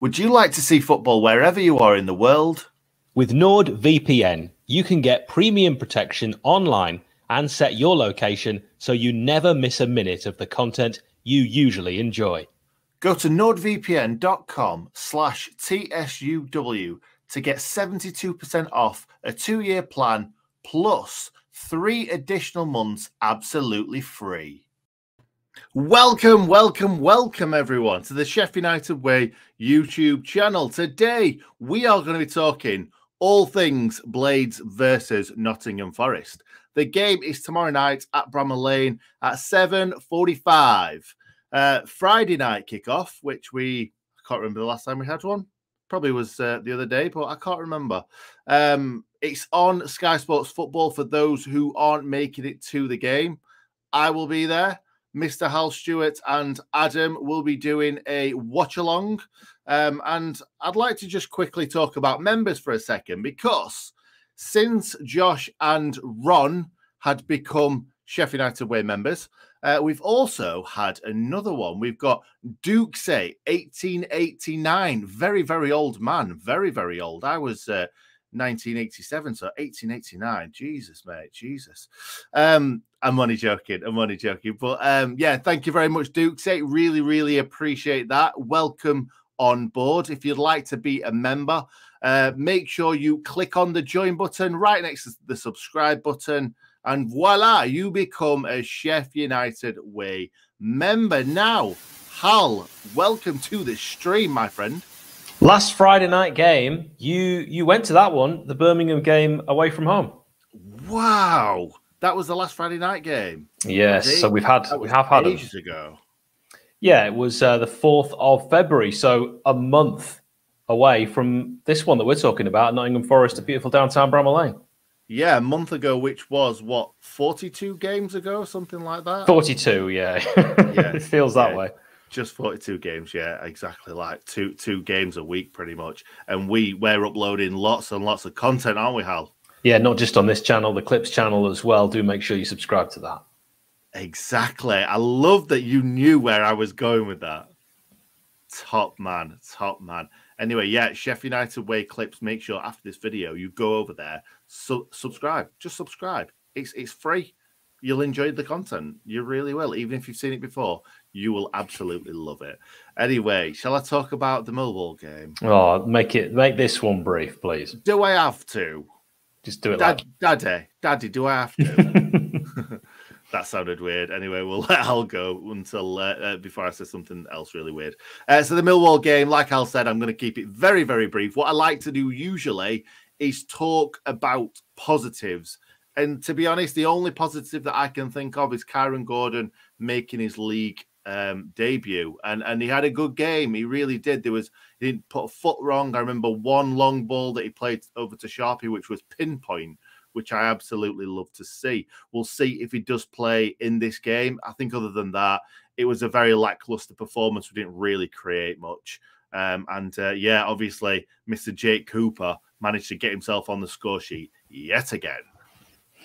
Would you like to see football wherever you are in the world? With NordVPN, you can get premium protection online and set your location so you never miss a minute of the content you usually enjoy. Go to nordvpn.com/TSUW to get 72% off a 2-year plan plus 3 additional months absolutely free. Welcome, everyone to the Sheffield United Way YouTube channel. Today, we are going to be talking all things Blades versus Nottingham Forest. The game is tomorrow night at Bramall Lane at 7:45. Friday night kickoff, which I can't remember the last time we had one. Probably was the other day, but I can't remember. It's on Sky Sports Football for those who aren't making it to the game. I will be there. Mr. Hal Stewart and Adam will be doing a watch-along. And I'd like to just quickly talk about members for a second, because since Josh and Ron had become Sheffield United Way members, we've also had another one. We've got Dukesay, 1889. Very, very old man. Very, very old. I was 1987, so 1889. Jesus, mate. Jesus. I'm only joking. But yeah, thank you very much, Dukesay. Really, really appreciate that. Welcome on board. If you'd like to be a member, make sure you click on the join button right next to the subscribe button. And voila, you become a Sheffield United Way member. Now, Hal, welcome to the stream, my friend. Last Friday night game, you went to that one, the Birmingham game away from home. Wow, that was the last Friday night game. Yes, so we have had ages ago. Yeah, it was the 4th of February, so a month away from this one that we're talking about, Nottingham Forest, a beautiful downtown Bramall Lane. Yeah, a month ago, which was, what, 42 games ago, something like that? 42, yeah. Yeah, it feels that way. Just 42 games, yeah, exactly. Like two games a week, pretty much. And we're uploading lots and lots of content, aren't we, Hal? Yeah, not just on this channel, the Clips channel as well. Do make sure you subscribe to that. Exactly. I love that you knew where I was going with that. Top man. Anyway, yeah, Sheffield United Way Clips. Make sure after this video you go over there, subscribe. Just subscribe. It's free. You'll enjoy the content. You really will. Even if you've seen it before, you will absolutely love it. Anyway, shall I talk about the Millwall game? Oh, make this one brief, please. Do I have to? Just do it, Daddy, do I have to? That sounded weird. Anyway, we'll let Al go until before I say something else really weird. So the Millwall game, like Al said, I'm going to keep it very, very brief. What I like to do usually is talk about positives. And to be honest, the only positive that I can think of is Kyron Gordon making his league debut. And he had a good game. He really did. He didn't put a foot wrong. I remember one long ball that he played over to Sharpie, which was pinpoint, which I absolutely love to see. We'll see if he does play in this game. I think other than that, it was a very lackluster performance. We didn't really create much. Yeah, obviously, Mr. Jake Cooper managed to get himself on the score sheet yet again.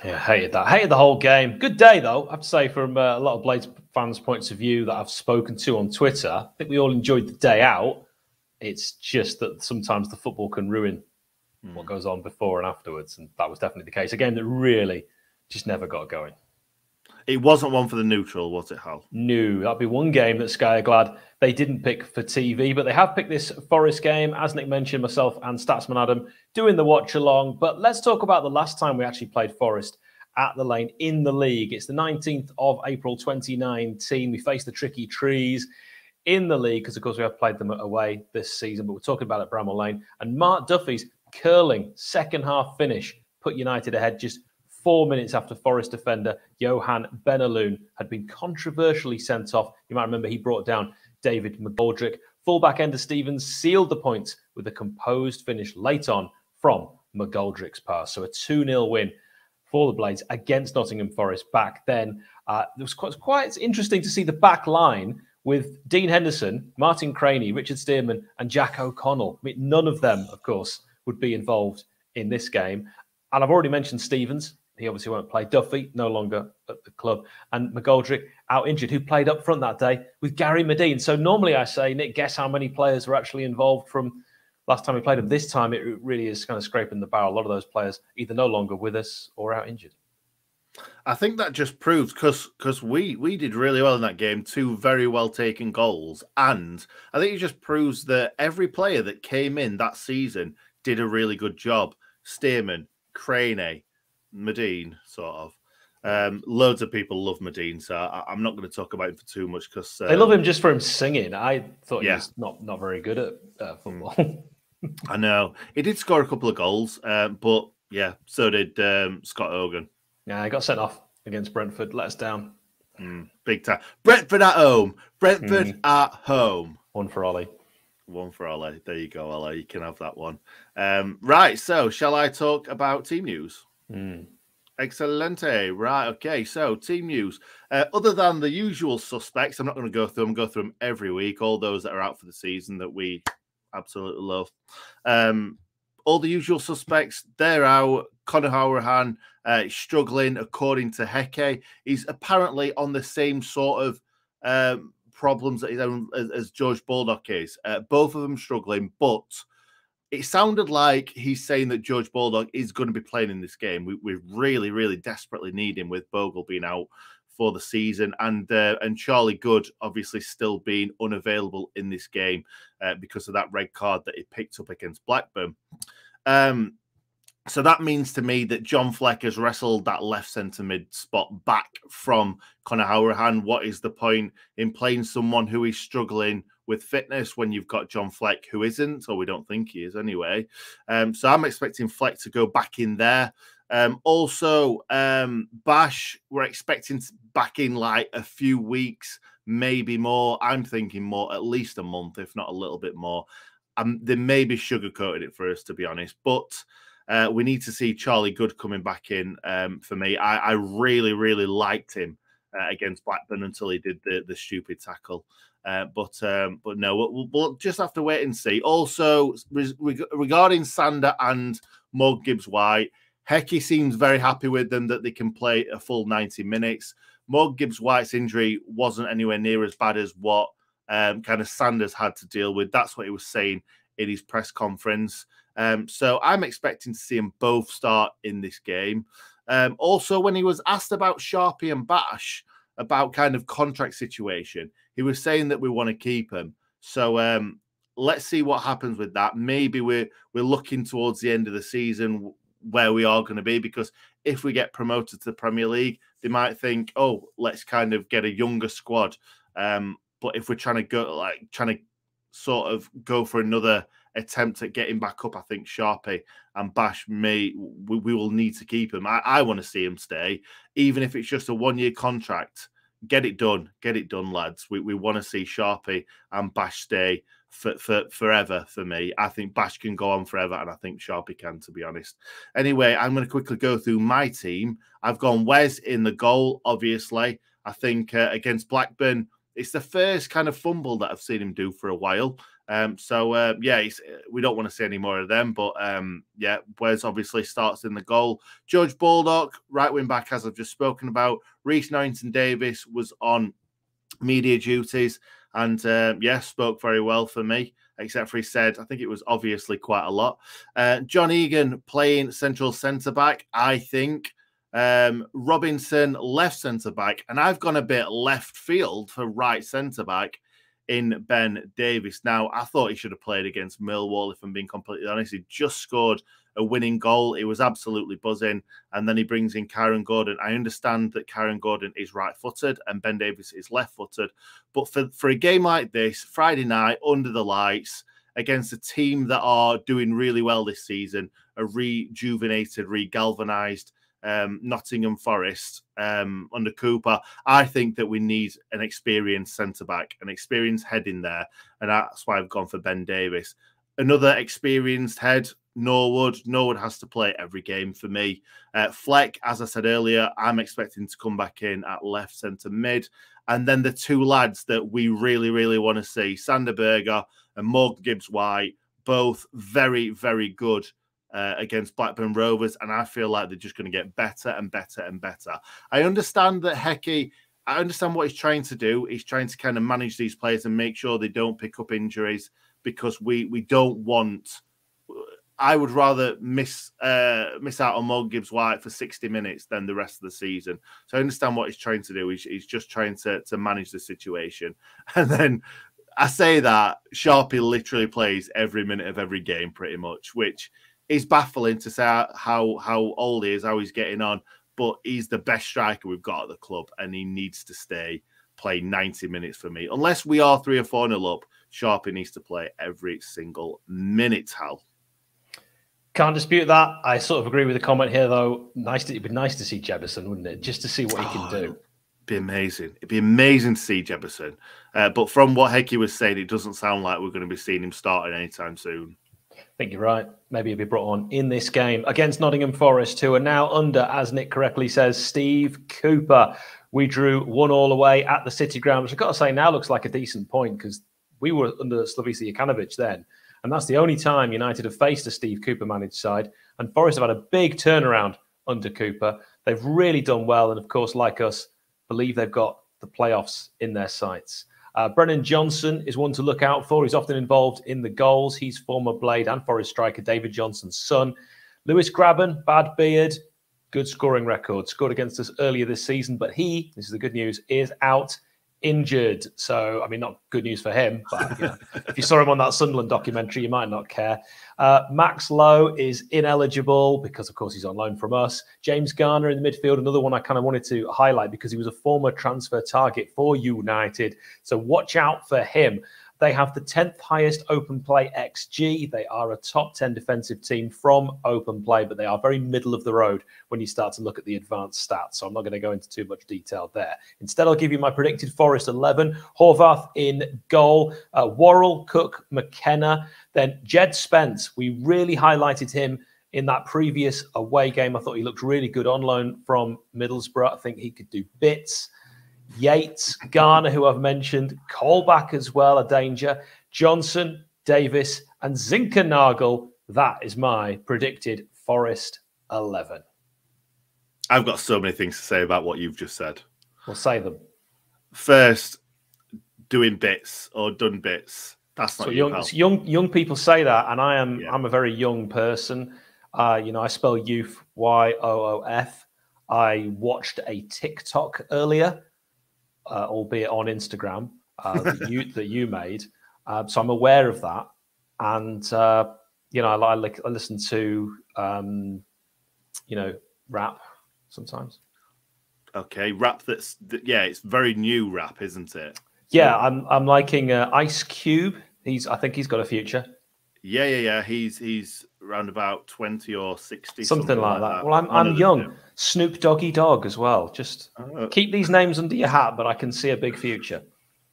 Yeah, hated that. Hated the whole game. Good day, though, I have to say, from a lot of Blades fans' points of view that I've spoken to on Twitter. I think we all enjoyed the day out. It's just that sometimes the football can ruin what goes on before and afterwards, and that was definitely the case. A game that really just never got going. It wasn't one for the neutral, was it, Hal? No, that'd be one game that Sky are glad they didn't pick for TV, but they have picked this Forest game, as Nick mentioned, myself and Statsman Adam doing the watch-along. But let's talk about the last time we actually played Forest at the Lane in the league. It's the 19th of April 2019. We faced the Tricky Trees in the league because, of course, we have played them away this season, but we're talking about at Bramall Lane. And Mark Duffy's curling second-half finish put United ahead just 4 minutes after Forest defender Johan Benaloon had been controversially sent off. You might remember he brought down David McGoldrick. Fullback Ender Stevens sealed the points with a composed finish late on from McGoldrick's pass. So a 2-0 win for the Blades against Nottingham Forest back then. It was quite interesting to see the back line with Dean Henderson, Martin Craney, Richard Stearman and Jack O'Connell. None of them, of course, would be involved in this game. And I've already mentioned Stevens. he obviously won't play. Duffy, no longer at the club. And McGoldrick, out injured, who played up front that day with Gary Medine. So normally I say, Nick, guess how many players were actually involved from last time we played them. This time it really is kind of scraping the barrel. A lot of those players either no longer with us or out injured. I think that just proves, because we did really well in that game, 2 very well taken goals. And I think it just proves that every player that came in that season did a really good job. Stearman, Crane, Medine, sort of. Loads of people love Medine, so I'm not going to talk about him for too much because they love him just for him singing. I thought he was not very good at football. I know he did score a couple of goals, but yeah, so did Scott Hogan. Yeah, he got sent off against Brentford. Let us down. Big time. Brentford at home. Brentford at home. One for Ollie. One for Ollie. There you go, Ollie. You can have that one. Right. So, shall I talk about team news? Excelente. Right. Okay. So, team news. Other than the usual suspects, I'm not going to go through them. Go through them every week. All those that are out for the season that we absolutely love. All the usual suspects, they're out. Conor Hourihane struggling, according to Heke. He's apparently on the same sort of problems that as George Baldock is. Both of them struggling, but it sounded like he's saying that George Baldock is going to be playing in this game. We really, really desperately need him with Bogle being out for the season, and Charlie Good obviously still being unavailable in this game because of that red card that he picked up against Blackburn. So that means to me that John Fleck has wrestled that left centre mid spot back from Conor Hourihane. What is the point in playing someone who is struggling with fitness when you've got John Fleck who isn't, or we don't think he is anyway? So I'm expecting Fleck to go back in there. Also, Bash, we're expecting back in like a few weeks, maybe more. I'm thinking more, at least a month, if not a little bit more. They maybe sugarcoated it for us, to be honest, but we need to see Charlie Good coming back in for me. I really, really liked him against Blackburn until he did the stupid tackle. But no, we'll just have to wait and see. Also, regarding Sander and Morgan Gibbs-White, Heke seems very happy with them that they can play a full 90 minutes. Morgan Gibbs-White's injury wasn't anywhere near as bad as what kind of Sanders had to deal with. That's what he was saying in his press conference. So I'm expecting to see them both start in this game. Also, when he was asked about Sharpie and Bash, about kind of contract situation, he was saying that we want to keep him. So let's see what happens with that. Maybe we're looking towards the end of the season where we are going to be, because if we get promoted to the Premier League, they might think, oh, let's kind of get a younger squad. But if we're trying to sort of go for another attempt at getting back up, I think Sharpie and Bash we will need to keep him. I want to see him stay, even if it's just a 1-year contract. Get it done, lads. We want to see Sharpie and Bash stay for forever. For me, I think Bash can go on forever, and I think Sharpie can, to be honest. Anyway, I'm going to quickly go through my team. I've gone Wes in the goal, obviously. I think against Blackburn, it's the first kind of fumble that I've seen him do for a while. We don't want to see any more of them. But Wes obviously starts in the goal. George Baldock, right wing back, as I've just spoken about. Reece Norrington-Davies was on media duties and spoke very well for me, except for he said, I think it was obviously quite a lot. John Egan playing central centre back, I think. Robinson left centre back, and I've gone a bit left field for right centre back in Ben Davies. Now, I thought he should have played against Millwall, if I'm being completely honest. He just scored a winning goal. It was absolutely buzzing. And then he brings in Kieran Gordon. I understand that Kieran Gordon is right-footed and Ben Davies is left-footed. But for a game like this, Friday night, under the lights, against a team that are doing really well this season, a rejuvenated, re-galvanised Nottingham Forest under Cooper, I think that we need an experienced centre-back, an experienced head in there, and that's why I've gone for Ben Davies. Another experienced head, Norwood. Norwood has to play every game for me. Fleck, as I said earlier, I'm expecting to come back in at left centre mid. And then the two lads that we really, really want to see, Sander Berge and Morgan Gibbs-White, both very, very good against Blackburn Rovers, and I feel like they're just going to get better and better and better. I understand that Hecky, I understand what he's trying to do. He's trying to kind of manage these players and make sure they don't pick up injuries, because we don't want. I would rather miss out on Morgan Gibbs-White for 60 minutes than the rest of the season. So I understand what he's trying to do. He's just trying to manage the situation. And then I say that Sharpie literally plays every minute of every game pretty much, which is baffling to say how old he is, how he's getting on. But he's the best striker we've got at the club, and he needs to stay play 90 minutes for me. Unless we are 3 or 4-0 up, Sharpie needs to play every single minute, Hal. Can't dispute that. I sort of agree with the comment here, though. It'd be nice to see Jebison, wouldn't it? Just to see what he can do. It'd be amazing. It'd be amazing to see Jebison. But from what Hecky was saying, it doesn't sound like we're going to be seeing him starting anytime soon. I think you're right. Maybe he'll be brought on in this game against Nottingham Forest, who are now under, as Nick correctly says, Steve Cooper. We drew 1-1 away at the City Ground, which I've got to say now looks like a decent point, because we were under Slavisa Jokanovic then. And that's the only time United have faced a Steve Cooper managed side. And Forest have had a big turnaround under Cooper. They've really done well. And of course, like us, believe they've got the playoffs in their sights. Brennan Johnson is one to look out for. He's often involved in the goals. He's former Blade and Forest striker David Johnson's son. Lewis Graben, bad beard, good scoring record. Scored against us earlier this season. But this is the good news, is out injured. So, I mean, not good news for him, but you know, if you saw him on that Sunderland documentary, you might not care. Max Lowe is ineligible because, of course, he's on loan from us. James Garner in the midfield, another one I kind of wanted to highlight because he was a former transfer target for United. So watch out for him. They have the 10th highest open play XG. They are a top 10 defensive team from open play, but they are very middle of the road when you start to look at the advanced stats. So I'm not going to go into too much detail there. Instead, I'll give you my predicted Forest 11. Horvath in goal. Worrell, Cook, McKenna. Then Jed Spence. We really highlighted him in that previous away game. I thought he looked really good on loan from Middlesbrough. I think he could do bits. Yates, Garner, who I've mentioned, Colback as well, a danger, Johnson, Davis, and Zinkernagel. That is my predicted Forest 11. I've got so many things to say about what you've just said. We'll say them. First, doing bits or done bits. That's not young people say that, and I'm a very young person. I spell youth Y-O-O-F. I watched a TikTok earlier, albeit on Instagram, that you made. So I'm aware of that. And, I listen to, rap sometimes. Okay, rap it's very new rap, isn't it? Yeah, I'm liking Ice Cube. I think he's got a future. Yeah. He's around about 20 or 60. Something like that. Well, I'm young. Snoop Doggy Dogg as well. Just keep these names under your hat, but I can see a big future.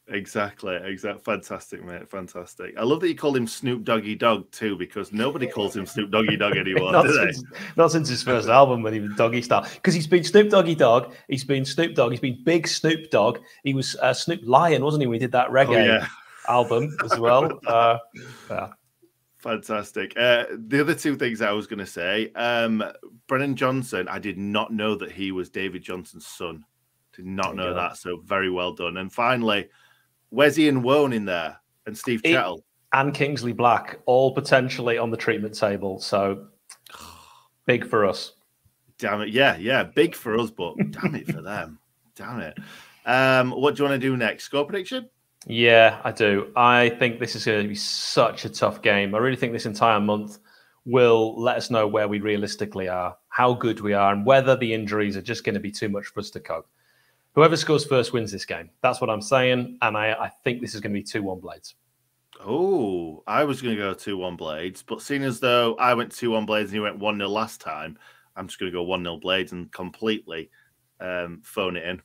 Exactly. Fantastic, mate. Fantastic. I love that you called him Snoop Doggy Dogg too, because nobody calls him Snoop Doggy Dogg anymore, not since his first album when he was Doggy Style. Because he's been Snoop Doggy Dogg, he's been Snoop Dogg, he's been Big Snoop Dogg. He was Snoop Lion, wasn't he, when he did that reggae album as well? Yeah. Fantastic. The other two things I was going to say, Brennan Johnson, I did not know that he was David Johnson's son. Did not know that. So very well done. And finally, Wesley and Wone in there, and Steve Chettle. And Kingsley Black, all potentially on the treatment table. So big for us. Damn it. Yeah. Big for us, but damn it for them. Damn it. What do you want to do next? Score prediction? Yeah, I do. I think this is going to be such a tough game. I really think this entire month will let us know where we realistically are, how good we are, and whether the injuries are just going to be too much for us to cope. Whoever scores first wins this game. That's what I'm saying. And I think this is going to be 2-1 Blades. Oh, I was going to go 2-1 Blades. But seeing as though I went 2-1 Blades and you went 1-0 last time, I'm just going to go 1-0 Blades and completely phone it in.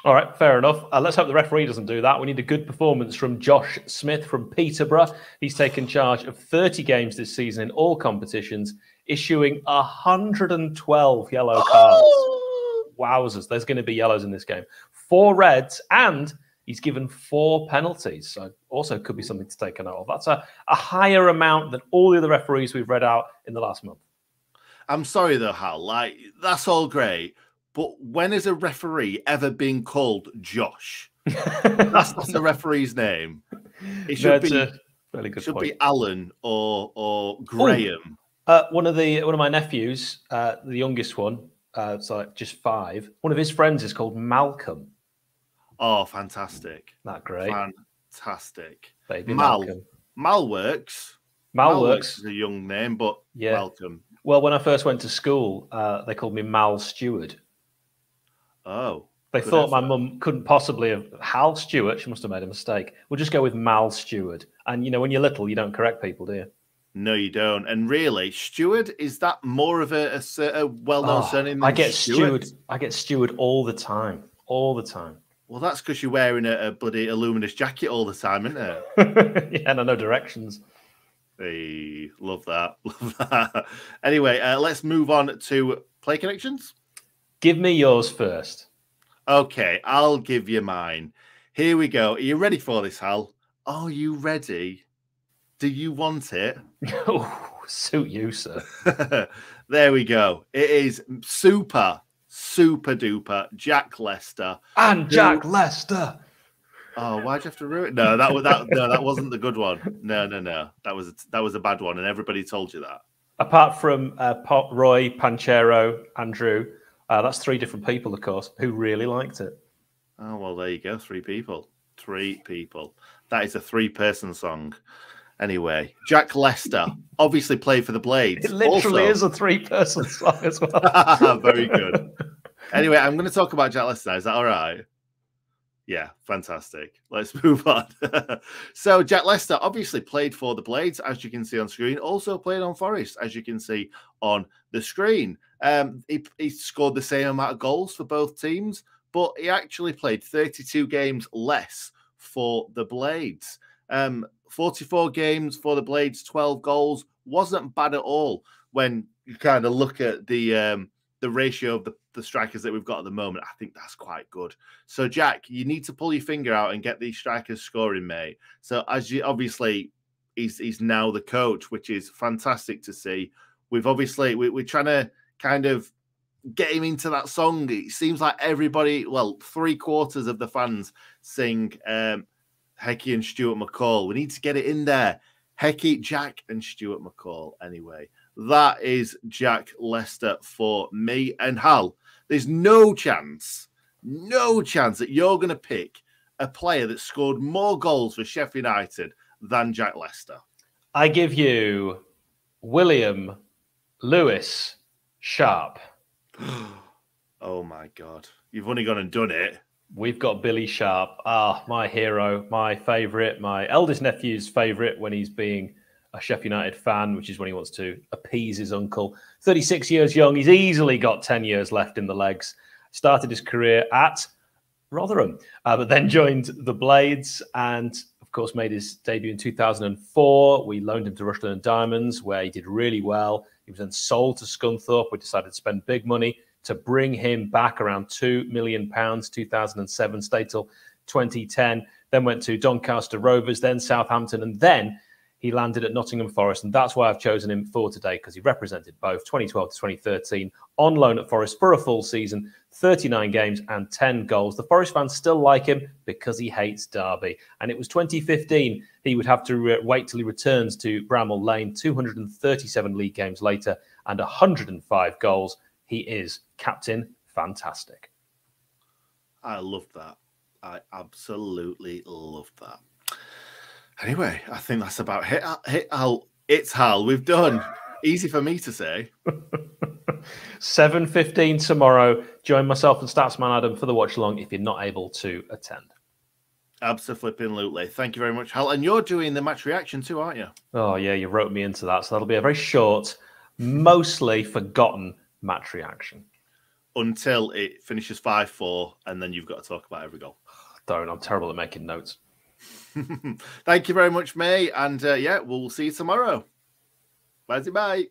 All right, fair enough. Let's hope the referee doesn't do that. We need a good performance from Josh Smith from Peterborough. He's taken charge of 30 games this season in all competitions, issuing 112 yellow cards. Wowzers, there's going to be yellows in this game. 4 reds, and he's given 4 penalties. So also could be something to take a note of. That's a higher amount than all the other referees we've read out in the last month. I'm sorry though, Hal. Like, that's all great, but when has a referee ever been called Josh? That's not the referee's name. It should be a really good point. Be Alan or Graham. One of my nephews, the youngest one, it's like just 5. One of his friends is called Malcolm. Oh, fantastic! That great, fantastic. Baby Malcolm. Mal works. Mal works is a young name, but yeah. Malcolm. Well, when I first went to school, they called me Mal Stewart. Oh. They thought my mum couldn't possibly have Hal Stewart. She must have made a mistake. We'll just go with Mal Stewart. And, you know, when you're little, you don't correct people, do you? No, you don't. And really, Stewart, is that more of a well-known surname than I get Stewart all the time. All the time. Well, that's because you're wearing a bloody Illuminous jacket all the time, isn't it? Yeah, and I know directions. Hey, love that. Love that. Anyway, let's move on to play connections. Give me yours first. Okay, I'll give you mine. Here we go. Are you ready for this, Hal? Are you ready? Do you want it? Oh, suit you, sir. There we go. It is super duper Jack Lester. And Jack Lester. Oh, why'd you have to ruin it? No, that wasn't the good one. No. That was a bad one, and everybody told you that. Apart from Roy, Panchero, Andrew, that's 3 different people, of course, who really liked it. Oh, well, there you go. 3 people. 3 people. That is a 3-person song. Anyway, Jack Lester obviously played for the Blades. It literally is a 3-person song as well. Very good. Anyway, I'm going to talk about Jack Lester now. Is that all right? Yeah, fantastic. Let's move on. So Jack Lester obviously played for the Blades, as you can see on screen. Also played on Forest, as you can see on the screen. He scored the same amount of goals for both teams, but he actually played 32 games less for the Blades. 44 games for the Blades, 12 goals. Wasn't bad at all when you kind of look at the ratio of the strikers that we've got at the moment. I think that's quite good. So, Jack, you need to pull your finger out and get these strikers scoring, mate. So, as you obviously, he's now the coach, which is fantastic to see. We're trying to kind of get him into that song. It seems like everybody, well, 3/4 of the fans sing Hecky and Stuart McCall. We need to get it in there. Hecky, Jack, and Stuart McCall. Anyway, that is Jack Lester for me. And Hal, there's no chance that you're going to pick a player that scored more goals for Sheffield United than Jack Lester. I give you William Lewis Sharp. Oh, my God. You've only gone and done it. We've got Billy Sharp. My hero, my favourite, my eldest nephew's favourite when he's being a Sheffield United fan, which is when he wants to appease his uncle. 36 years young. He's easily got 10 years left in the legs. Started his career at Rotherham, but then joined the Blades and, of course, made his debut in 2004. We loaned him to Rushden and Diamonds, where he did really well. He was then sold to Scunthorpe. We decided to spend big money to bring him back, around £2 million, 2007, stayed till 2010, then went to Doncaster Rovers, then Southampton, and then he landed at Nottingham Forest. And that's why I've chosen him for today, because he represented both 2012 to 2013 on loan at Forest for a full season, 39 games and 10 goals. The Forest fans still like him because he hates Derby. And it was 2015 he would have to wait till he returns to Bramall Lane, 237 league games later and 105 goals. He is Captain Fantastic. I love that. I absolutely love that. Anyway, I think that's about it. It's Hal. We've done. Easy for me to say. 7:15 tomorrow. Join myself and Statsman Adam for the watch along if you're not able to attend. Absolutely. Thank you very much, Hal. And you're doing the match reaction too, aren't you? Oh, yeah, you wrote me into that. So that'll be a very short, mostly forgotten match reaction. Until it finishes 5-4, and then you've got to talk about every goal. Don't. I'm terrible at making notes. Thank you very much, May. And we'll see you tomorrow. Bye.